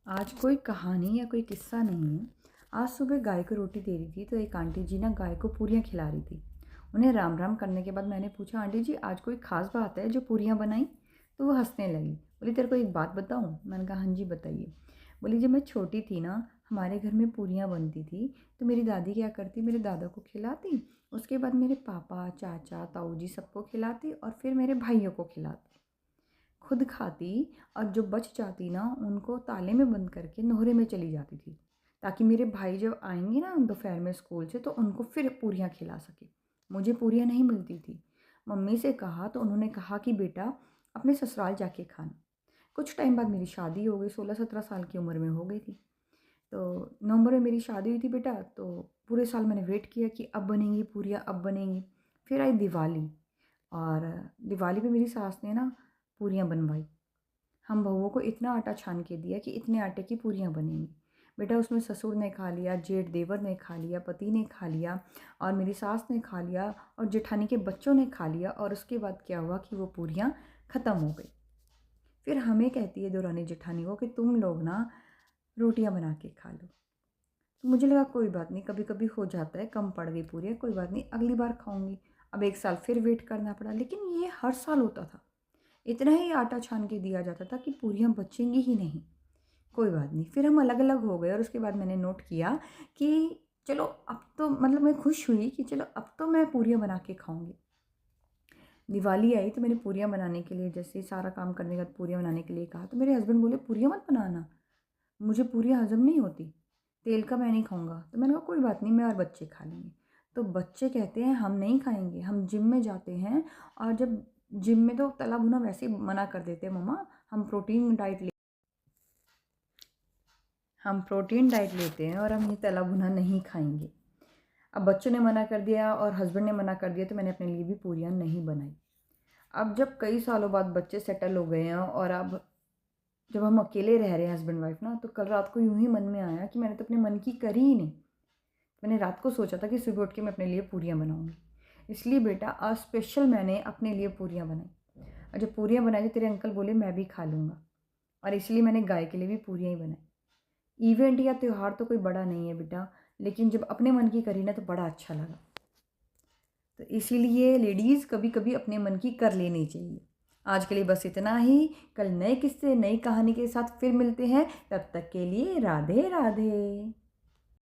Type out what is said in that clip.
आज कोई कहानी या कोई किस्सा नहीं है। आज सुबह गाय को रोटी दे रही थी तो एक आंटी जी ना गाय को पूरियाँ खिला रही थी। उन्हें राम राम करने के बाद मैंने पूछा, आंटी जी आज कोई ख़ास बात है जो पूरियाँ बनाई? तो वो हंसने लगी। बोली, तेरे को एक बात बताऊँ? मैंने कहा हाँ जी बताइए। बोली, जब मैं छोटी थी ना, हमारे घर में पूरियाँ बनती थी तो मेरी दादी क्या करती, मेरे दादा को खिलाती, उसके बाद मेरे पापा, चाचा, ताऊ जी सबको खिलाती और फिर मेरे भाइयों को खिलाती, खुद खाती, और जो बच जाती ना उनको ताले में बंद करके नोहरे में चली जाती थी, ताकि मेरे भाई जब आएंगे ना दोपहर में स्कूल से तो उनको फिर पूरियाँ खिला सके। मुझे पूरियाँ नहीं मिलती थी। मम्मी से कहा तो उन्होंने कहा कि बेटा अपने ससुराल जाके खाना। कुछ टाइम बाद मेरी शादी हो गई, 16-17 साल की उम्र में हो गई थी। तो नवंबर में मेरी शादी हुई थी बेटा। तो पूरे साल मैंने वेट किया कि अब बनेंगी पूरियाँ, अब बनेंगी। फिर आई दिवाली, और दिवाली पे मेरी सास ने ना पूरियाँ बनवाई। हम बहुओं को इतना आटा छान के दिया कि इतने आटे की पूरियाँ बनेंगी। बेटा उसमें ससुर ने खा लिया, जेठ देवर ने खा लिया, पति ने खा लिया, और मेरी सास ने खा लिया, और जेठानी के बच्चों ने खा लिया। और उसके बाद क्या हुआ कि वो पूरियाँ ख़त्म हो गई। फिर हमें कहती है देवरानी जेठानी को कि तुम लोग ना रोटियां बना के खा लो। तो मुझे लगा कोई बात नहीं, कभी कभी हो जाता है, कम पड़ गई पूरी, कोई बात नहीं, अगली बार खाऊंगी। अब एक साल फिर वेट करना पड़ा, लेकिन ये हर साल होता था। इतना ही आटा छान के दिया जाता था कि पूरियाँ बचेंगी ही नहीं। कोई बात नहीं, फिर हम अलग अलग हो गए, और उसके बाद मैंने नोट किया कि चलो अब तो मतलब मैं खुश हुई कि चलो अब तो मैं पूरियाँ बना के खाऊंगी। दिवाली आई तो मैंने पूरियाँ बनाने के लिए, जैसे सारा काम करने के बाद पूरियाँ बनाने के लिए कहा, तो मेरे हस्बैंड बोले पूरियाँ मत बनाना, मुझे पूरियाँ हज़म नहीं होती, तेल का मैं नहीं खाऊंगा। तो मैंने कहा कोई बात नहीं, मैं और बच्चे खा लेंगे। तो बच्चे कहते हैं हम नहीं खाएंगे, हम जिम में जाते हैं, और जब जिम में तो तला भुना वैसे ही मना कर देते हैं, मम्मा हम प्रोटीन डाइट लेते हैं और हम ये तला भुना नहीं खाएंगे। अब बच्चों ने मना कर दिया और हस्बैंड ने मना कर दिया, तो मैंने अपने लिए भी पूरियाँ नहीं बनाई। अब जब कई सालों बाद बच्चे सेटल हो गए हैं, और अब जब हम अकेले रह रहे हैं हस्बैंड वाइफ ना, तो कल रात को यूं ही मन में आया कि मैंने तो अपने मन की करी ही नहीं। मैंने रात को सोचा था कि सुबह उठ के मैं अपने लिए पूरियाँ बनाऊंगी। इसलिए बेटा आज स्पेशल मैंने अपने लिए पूरियाँ बनाई, और जब पूरियाँ बनाई तो तेरे अंकल बोले मैं भी खा लूँगा, और इसलिए मैंने गाय के लिए भी पूरियाँ ही बनाई। इवेंट या त्यौहार तो कोई बड़ा नहीं है बेटा, लेकिन जब अपने मन की करी ना तो बड़ा अच्छा लगा। तो इसीलिए लेडीज़ कभी कभी अपने मन की कर लेनी चाहिए। आज के लिए बस इतना ही। कल नए किस्से नई कहानी के साथ फिर मिलते हैं, तब तक के लिए राधे राधे।